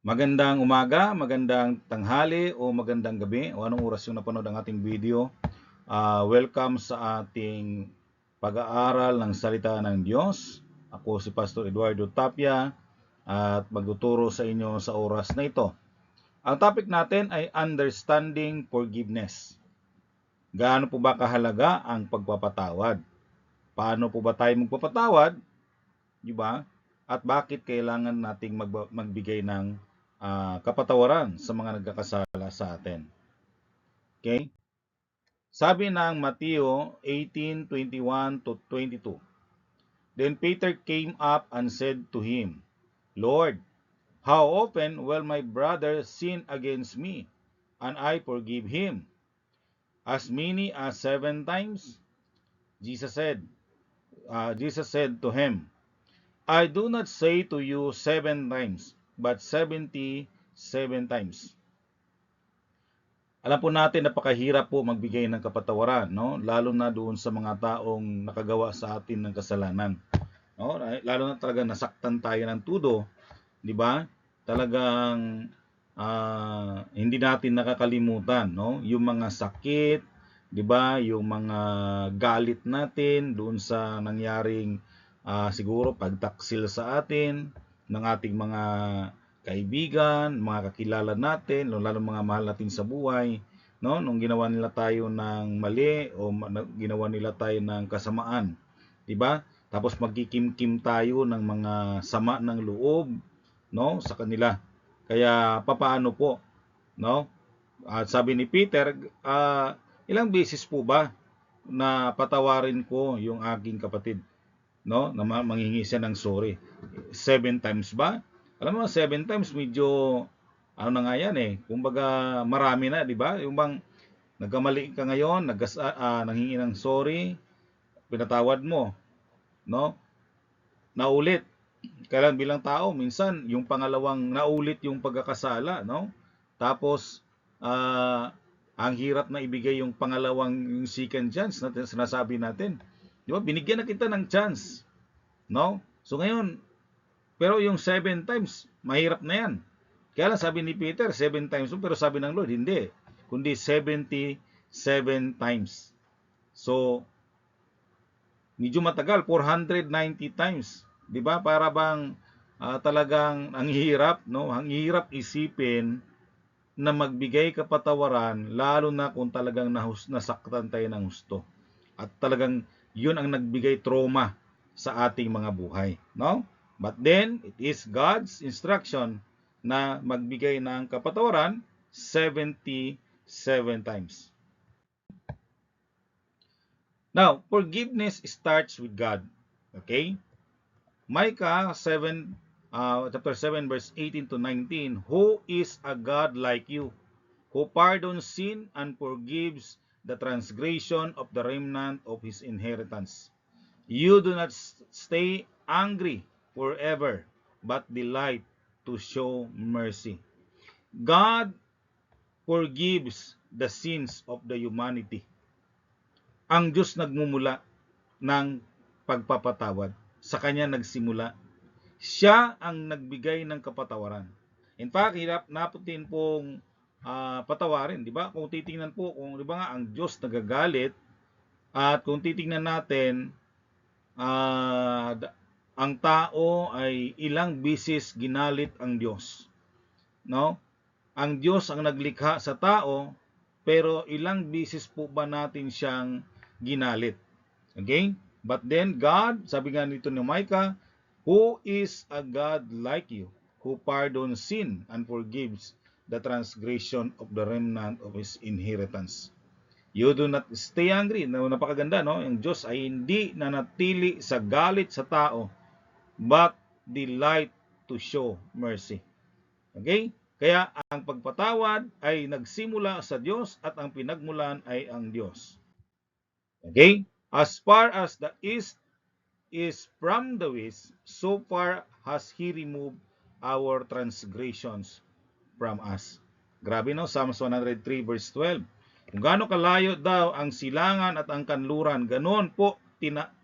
Magandang umaga, magandang tanghali o magandang gabi o anong oras yung napanood ang ating video. Welcome sa ating pag-aaral ng salita ng Diyos. Ako si Pastor Eduardo Tapia at magtuturo sa inyo sa oras na ito. Ang topic natin ay understanding forgiveness. Gaano po ba kahalaga ang pagpapatawad? Paano po ba tayo magpapatawad? Di ba? At bakit kailangan nating magbigay ng kapatawaran sa mga nagkakasala sa atin? Okay? Sabi ng Mateo 18:21 to 22. Then Peter came up and said to him, Lord, how often will my brother sin against me, and I forgive him? As many as 7 times? Jesus said to him, I do not say to you 7 times, but 77 times. Alam po natin napakahirap po magbigay ng kapatawaran, no? Lalo na doon sa mga taong nakagawa sa atin ng kasalanan. No? Lalo na talaga nasaktan tayo ng tudo, di ba? Talagang hindi natin nakakalimutan, no? Yung mga sakit, di ba? Yung mga galit natin doon sa nangyaring siguro pagtaksil sa atin ng ating mga kaibigan, mga kakilala natin, lalo mga mahal natin sa buhay, no? Nung ginawa nila tayo ng mali o ginawa nila tayo ng kasamaan, 'di ba? Tapos magkikimkim tayo ng mga sama ng loob, no, sa kanila. Kaya papaano po, no? At sabi ni Peter, ilang beses po ba na patawarin ko yung aking kapatid, no? Na manghingi siya ng sorry. 7 times ba? Alam mo, 7 times medyo ano na nga yan eh. Kumbaga marami na, di ba? Yung bang nagkamali ka ngayon, nanghingi ng sorry, pinatawad mo, no? Naulit. Kailan bilang tao, minsan yung pangalawang naulit yung pagkakasala, no? Tapos ang hirap na ibigay yung pangalawang yung second chance na sinasabi natin. Di ba? Binigyan na kita ng chance, no? So ngayon, pero yung 7 times, mahirap na yan. Kaya lang sabi ni Peter, 7 times, pero sabi ng Lord, hindi. Kundi 77 times. So, medyo matagal, 490 times. 'Di ba? Para bang talagang ang hirap, no? Ang hirap isipin na magbigay kapatawaran lalo na kung talagang nasaktan tayo ng husto. At talagang 'yun ang nagbigay trauma sa ating mga buhay, no? But then, it is God's instruction na magbigay ng kapatawaran 77 times. Now, forgiveness starts with God. Okay? Micah 7, chapter 7, verse 18 to 19. Who is a God like you, who pardons sin and forgives the transgression of the remnant of his inheritance? You do not stay angry forever, but delight to show mercy. God forgives the sins of the humanity. Ang Diyos nagmumula ng pagpapatawad. Sa Kanya nagsimula. Siya ang nagbigay ng kapatawaran. In fact, hirap natin pong patawarin, di ba? Kung titingnan po, kung di ba nga ang Diyos nagagalit, at kung titingnan natin, ang tao ay ilang bisis ginalit ang Diyos, no? Ang Diyos ang naglikha sa tao, pero ilang bisis po ba natin siyang ginalit? Okay? But then God, sabi nga nito ni Micah, who is a God like you, who pardons sin and forgives the transgression of the remnant of his inheritance. You do not stay angry. Napakaganda, no? Ang Diyos ay hindi nanatili sa galit sa tao, but delight to show mercy. Okay? Kaya ang pagpatawad ay nagsimula sa Diyos at ang pinagmulan ay ang Diyos. Okay? As far as the east is from the west, so far has He removed our transgressions from us. Grabe, no? Psalms 103 verse 12. Kung gaano kalayo daw ang silangan at ang kanluran, ganoon po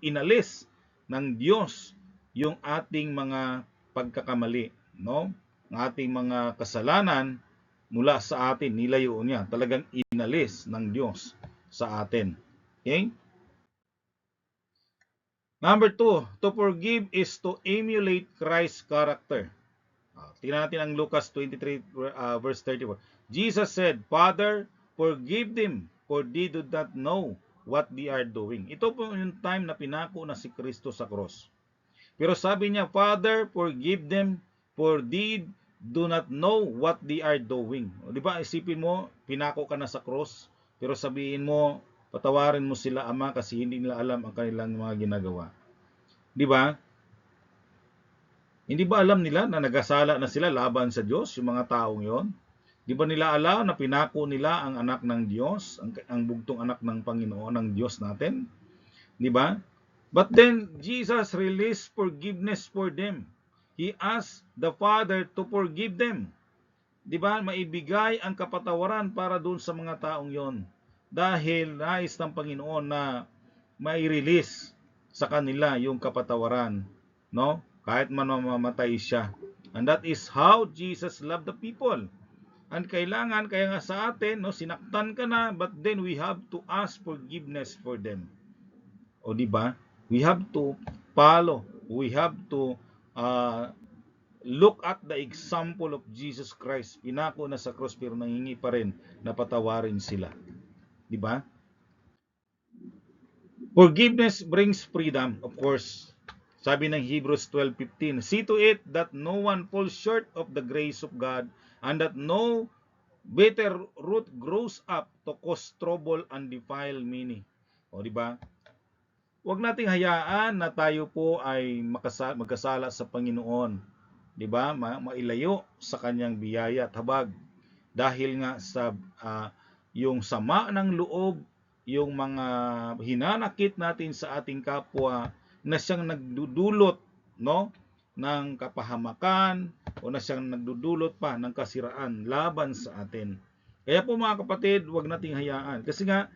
inalis ng Diyos yung ating mga pagkakamali, no? ang ating mga kasalanan mula sa atin, nilayo niya. Talagang inalis ng Diyos sa atin. Okay? Number 2, to forgive is to emulate Christ's character. Tingnan natin ang Lucas 23 verse 34. Jesus said, Father, forgive them, for they do not know what they are doing. Ito po yung time na pinako na si Kristo sa cross. Pero sabi niya, Father, forgive them, for they do not know what they are doing. O, di ba, isipin mo, pinako ka na sa cross, pero sabihin mo, patawarin mo sila, Ama, kasi hindi nila alam ang kanilang mga ginagawa. Di ba? Hindi ba alam nila na nagasala na sila laban sa Diyos, yung mga taong yon? Di ba nila alam na pinako nila ang anak ng Diyos, ang bugtong anak ng Panginoon, ng Diyos natin? Di ba? But then, Jesus released forgiveness for them. He asked the Father to forgive them. Di ba? Maibigay ang kapatawaran para doon sa mga taong yon. Dahil nais ng Panginoon na mai-release sa kanila yung kapatawaran. No? Kahit man mamamatay siya. And that is how Jesus loved the people. And kailangan, kaya nga sa atin, no, sinaktan ka na, but then we have to ask forgiveness for them. O di ba? We have to follow. We have to look at the example of Jesus Christ. Pinako na sa cross pero nangingi pa rin na patawarin sila. Di ba? Forgiveness brings freedom, of course. Sabi ng Hebrews 12:15, see to it that no one falls short of the grace of God, and that no bitter root grows up to cause trouble and defile many. O di ba? Huwag nating hayaan na tayo po ay magkasala sa Panginoon. 'Di ba? Mailayo sa kanyang biyaya at habag dahil nga sa yung sama ng loob, yung mga hinanakit natin sa ating kapwa na siyang nagdudulot, no, ng kapahamakan o na siyang nagdudulot pa ng kasiraan laban sa atin. Kaya po mga kapatid, huwag nating hayaan kasi nga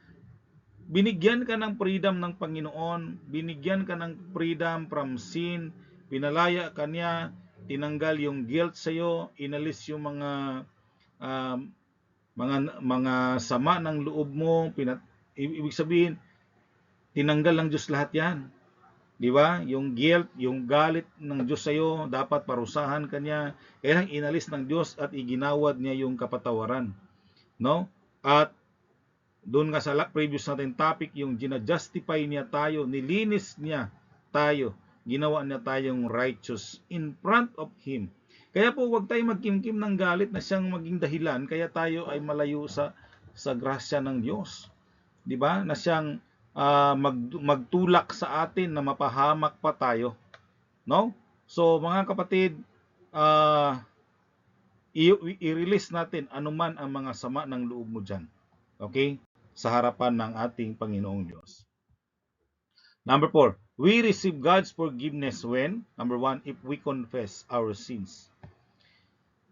binigyan ka ng freedom ng Panginoon, binigyan ka ng freedom from sin, pinalaya ka niya, tinanggal yung guilt sa iyo, inalis yung mga sama ng loob mo, ibig sabihin, tinanggal ng Diyos lahat yan. Di ba? Yung guilt, yung galit ng Diyos sa iyo, dapat parusahan ka niya, kailangang inalis ng Diyos at iginawad niya yung kapatawaran. No? At doon nga sa previous natin topic, yung ginajustify niya tayo, nilinis niya tayo, ginawa niya tayong righteous in front of Him. Kaya po huwag tayong magkimkim ng galit na siyang maging dahilan kaya tayo ay malayo sa grasya ng Diyos. Di ba? Na siyang magtulak sa atin na mapahamak pa tayo. No? So mga kapatid, i-release natin anuman ang mga sama ng loob mo dyan. Okay? Sa harapan ng ating Panginoong Diyos. Number 4, we receive God's forgiveness when, number 1, if we confess our sins.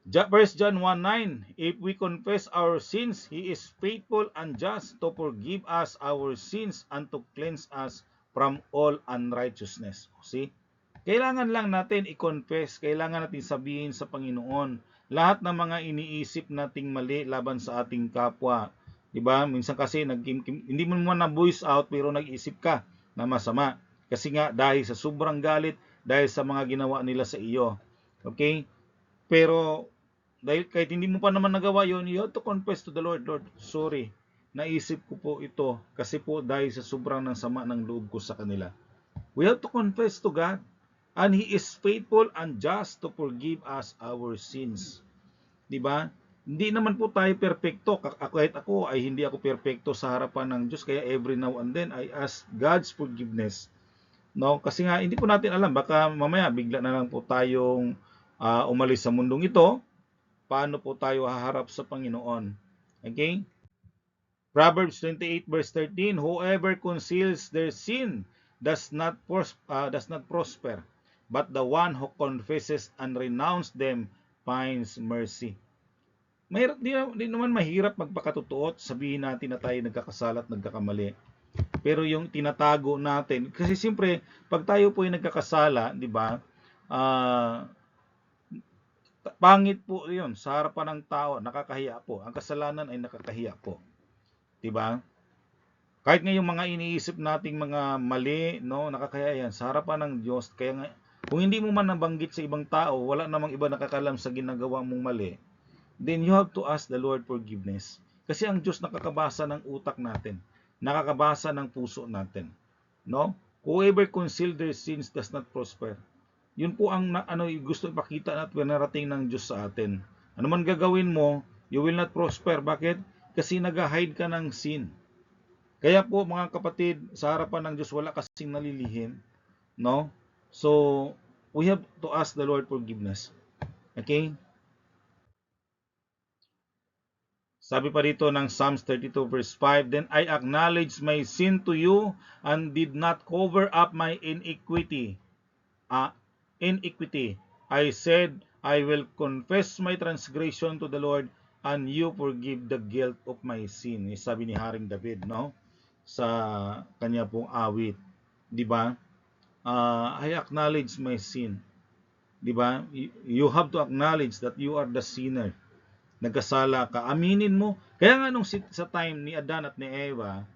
1 John 1:9, if we confess our sins, He is faithful and just to forgive us our sins and to cleanse us from all unrighteousness. See? Kailangan lang natin i-confess, kailangan natin sabihin sa Panginoon lahat ng mga iniisip nating mali laban sa ating kapwa. Diba? Minsan kasi hindi mo naman na-voice out pero nag-isip ka na masama. Kasi nga dahil sa sobrang galit, dahil sa mga ginawa nila sa iyo. Okay? Pero dahil kahit hindi mo pa naman nagawa yon, you have to confess to the Lord, Lord, sorry. Naisip ko po ito kasi po dahil sa sobrang ng sama ng loob ko sa kanila. We have to confess to God. And He is faithful and just to forgive us our sins. Diba? Hindi naman po tayo perfecto. Kahit ako ay hindi ako perfecto sa harapan ng Diyos. Kaya every now and then I ask God's forgiveness. No? Kasi nga hindi po natin alam. Baka mamaya bigla na lang po tayong umalis sa mundong ito. Paano po tayo haharap sa Panginoon? Okay? Proverbs 28 verse 13, whoever conceals their sin does not prosper, but the one who confesses and renounces them finds mercy. Mahirap, di naman mahirap magpakatotoo, sabihin natin na tayo nagkakasala at nagkakamali. Pero yung tinatago natin, kasi siyempre, pag tayo po ay nagkakasala, di ba, pangit po 'yun sa harapan ng tao, nakakahiya po. Ang kasalanan ay nakakahiya po, 'di ba? Kahit nga yung mga iniisip nating mga mali, no, nakakahiya yan sa harapan ng Diyos. Kaya nga, kung hindi mo man nabanggit sa ibang tao, wala namang iba nakakalam sa ginagawa mong mali, then you have to ask the Lord forgiveness. Kasi ang Diyos nakakabasa ng utak natin, nakakabasa ng puso natin, no? Whoever conceal their sins does not prosper. Yun po ang gusto ipakita at narating ng Diyos sa atin. Ano man gagawin mo, you will not prosper. Bakit? Kasi nag-hide ka ng sin. Kaya po mga kapatid, sa harapan ng Diyos wala kasing nalilihim, no? So, we have to ask the Lord forgiveness. Okay? Sabi pa dito ng Psalms 32 verse 5, Then I acknowledged my sin to you and did not cover up my iniquity. I said, I will confess my transgression to the Lord and you forgive the guilt of my sin. Sabi ni Haring David, no? Sa kanya pong awit, 'di ba? I acknowledge my sin, 'di ba? You have to acknowledge that you are the sinner. Nagkasala ka, aminin mo. Kaya nga nung sa time ni Adan at ni Eva,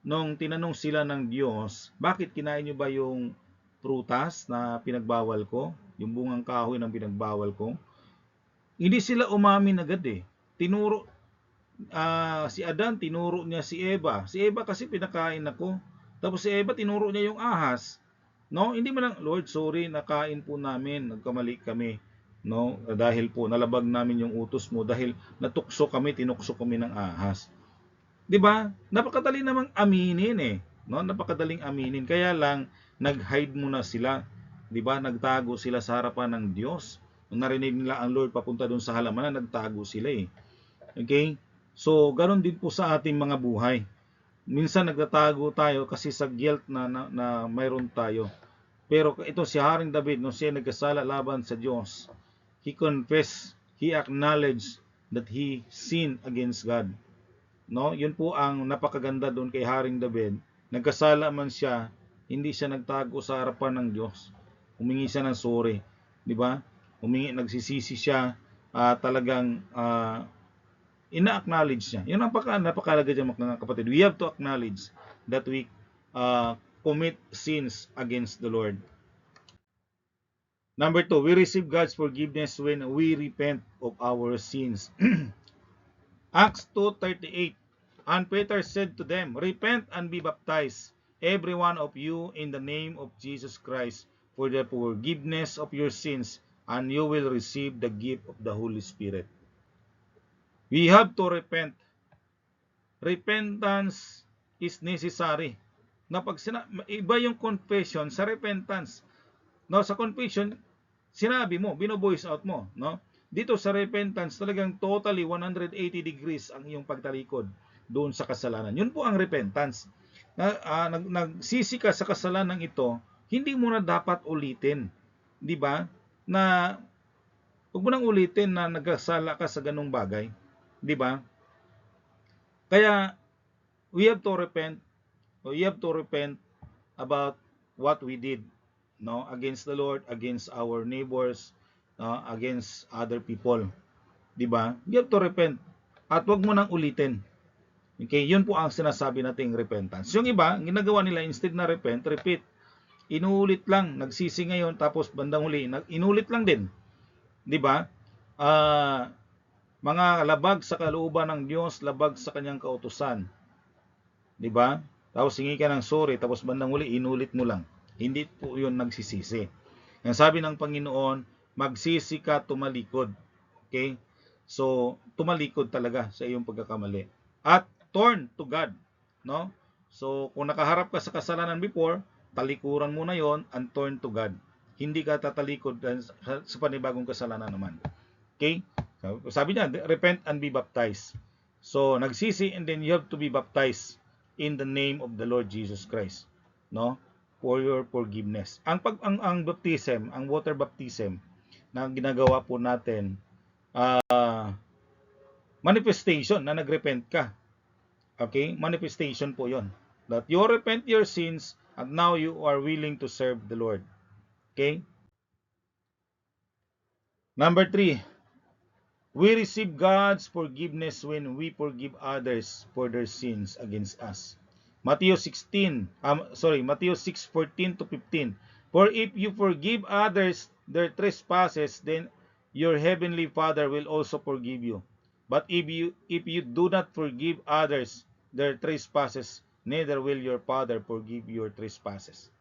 nung tinanong sila ng Diyos, bakit kinain niyo ba yung prutas na pinagbawal ko? Yung bungang kahoy ng pinagbawal ko? Hindi sila umamin agad eh. Tinuro si Adan, tinuro niya si Eva. Si Eva kasi pinakain ako. Tapos si Eva, tinuro niya yung ahas. No, hindi mo lang, Lord, sorry, nakain po namin, nagkamali kami. No, dahil po nalabag namin yung utos mo dahil tinukso kami ng ahas. 'Di ba? Napakadali namang aminin eh. No, napakadaling aminin. Kaya lang nag-hide muna sila. 'Di ba? Nagtago sila sa harapan ng Diyos. Nung narinig nila ang Lord papunta doon sa halamanan, nagtago sila eh. Okay? So, ganoon din po sa ating mga buhay. Minsan nagtatago tayo kasi sa guilt na mayroon tayo. Pero ito si Haring David, nung siya nagkasala laban sa Diyos, he confessed, he acknowledged that he sinned against God. No? Yun po ang napakaganda doon kay Haring David. Nagkasala man siya, hindi siya nagtago sa harapan ng Diyos. Humingi siya ng sorry, 'di ba? Nagsisisi siya, talagang ina-acknowledge niya. Yun ang napakalaga dyan mga kapatid. We have to acknowledge that we commit sins against the Lord. Number 2, we receive God's forgiveness when we repent of our sins. Acts 2:38, And Peter said to them, Repent and be baptized, every one of you, in the name of Jesus Christ, for the forgiveness of your sins, and you will receive the gift of the Holy Spirit. We have to repent. Repentance is necessary. Iba yung confession sa repentance. No, sa confession, sinabi mo, bino-voice out mo, no? Dito sa repentance, talagang totally 180 degrees ang iyong pagtalikod doon sa kasalanan. Yun po ang repentance. Nagsisi ka sa kasalanan ito, hindi mo na dapat ulitin. 'Di ba? Na huwag mo nang ulitin na nagkasala ka sa ganung bagay. 'Di ba? Kaya we have to repent. We have to repent about what we did, no, against the Lord, against our neighbors, against other people. 'Di ba? We have to repent. At huwag mo nang ulitin. Okay, yun po ang sinasabi nating repentance. Yung iba, ginagawa nila instead na repent, repeat. Inuulit lang, nagsisi ngayon tapos bandang huli, inulit lang din. 'Di ba? Mga labag sa kalooban ng Diyos, labag sa kanyang kautusan. 'Di ba? Tapos hingi ka ng sorry, tapos bandang huli inulit mo lang. Hindi po 'yun nagsisisi. Ang sabi ng Panginoon, magsisi ka, tumalikod. Okay? So, tumalikod talaga sa iyong pagkakamali. At turn to God, no? So, kung nakaharap ka sa kasalanan before, talikuran mo na 'yon and turn to God. Hindi ka tatalikod sa panibagong kasalanan naman. Okay? Sabi niya, repent and be baptized. So, nagsisi and then you have to be baptized in the name of the Lord Jesus Christ, no? For your forgiveness. Ang baptism, ang water baptism na ginagawa po natin, manifestation na nagrepent ka. Okay? Manifestation po 'yon. That you repent your sins and now you are willing to serve the Lord. Okay? Number 3, We receive God's forgiveness when we forgive others for their sins against us. Matthew 6:14 to 15. For if you forgive others their trespasses, then your heavenly Father will also forgive you. But if you do not forgive others their trespasses, neither will your Father forgive your trespasses.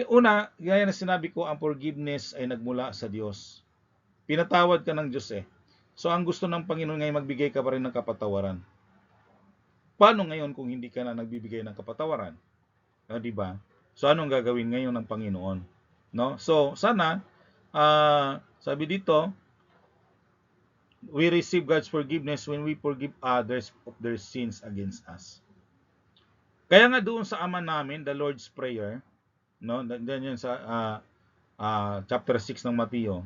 Una, gaya na sinabi ko, ang forgiveness ay nagmula sa Diyos. Pinatawad ka ng Diyos eh. So ang gusto ng Panginoon ngayon, magbigay ka pa rin ng kapatawaran. Paano ngayon kung hindi ka na nagbibigay ng kapatawaran? Di ba? So anong gagawin ngayon ng Panginoon? No? So sana, sabi dito, we receive God's forgiveness when we forgive others of their sins against us. Kaya nga doon sa Ama namin, the Lord's Prayer, no? Diyan yan sa chapter 6 ng Mateo,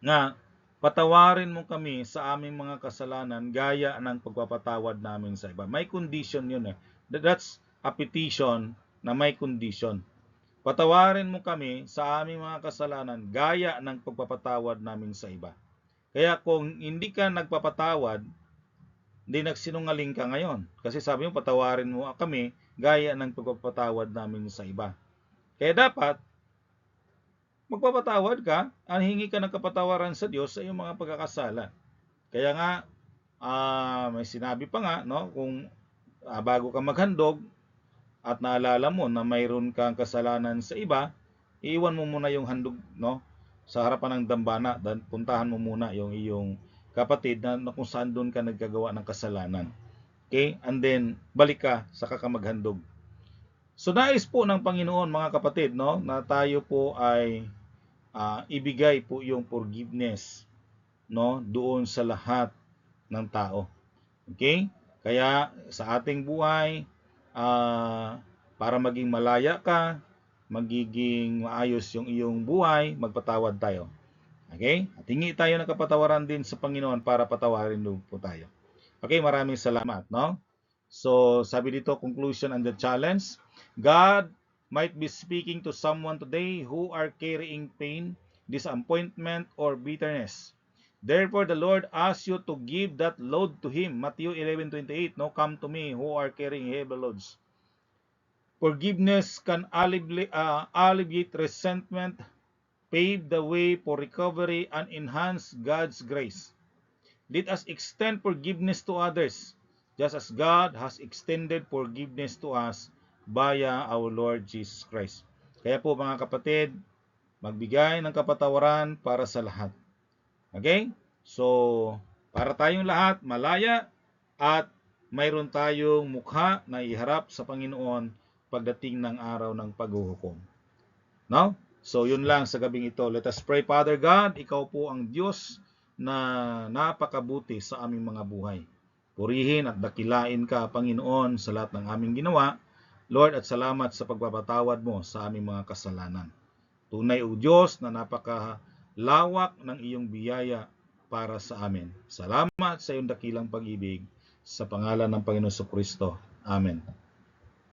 nga patawarin mo kami sa aming mga kasalanan gaya ng pagpapatawad namin sa iba. May condition yun eh. That's a petition na may condition. Patawarin mo kami sa aming mga kasalanan gaya ng pagpapatawad namin sa iba. Kaya kung hindi ka nagpapatawad, hindi nagsinungaling ka ngayon. Kasi sabi mo, patawarin mo kami gaya ng pagpapatawad namin sa iba. Kaya dapat, magpapatawad ka, hingi ka ng kapatawaran sa Diyos sa iyong mga pagkakasala. Kaya nga, may sinabi pa nga, no, kung bago ka maghandog at naalala mo na mayroon kang kasalanan sa iba, iiwan mo muna yung handog, no, sa harapan ng dambana, dan puntahan mo muna yung iyong kapatid na kung saan doon ka nagkagawa ng kasalanan. Okay? And then, balik ka sa kakamaghandog. So, nais po ng Panginoon, mga kapatid, no, na tayo po ay ibigay po yung forgiveness, no, doon sa lahat ng tao. Okay? Kaya sa ating buhay, para maging malaya ka, magiging maayos yung iyong buhay, magpatawad tayo. Okay? At hingi tayo ng kapatawaran din sa Panginoon para patawarin po tayo. Okay, maraming salamat, no? So, sabi dito, conclusion and the challenge. God might be speaking to someone today who are carrying pain, disappointment, or bitterness. Therefore, the Lord asks you to give that load to Him. Matthew 11:28, no? Come to me who are carrying heavy loads. Forgiveness can alleviate resentment, pave the way for recovery, and enhance God's grace. Let us extend forgiveness to others, just as God has extended forgiveness to us via our Lord Jesus Christ. Kaya po mga kapatid, magbigay ng kapatawaran para sa lahat. Okay? So, para tayong lahat malaya at mayroon tayong mukha na iharap sa Panginoon pagdating ng araw ng paghuhukom. No? So, yun lang sa gabing ito. Let us pray. Father God, ikaw po ang Diyos na napakabuti sa aming mga buhay. Purihin at dakilain ka, Panginoon, sa lahat ng aming ginawa. Lord, at salamat sa pagpapatawad mo sa aming mga kasalanan. Tunay o Diyos na napakalawak ng iyong biyaya para sa amin. Salamat sa iyong dakilang pag-ibig sa pangalan ng Panginoon Kristo. Amen.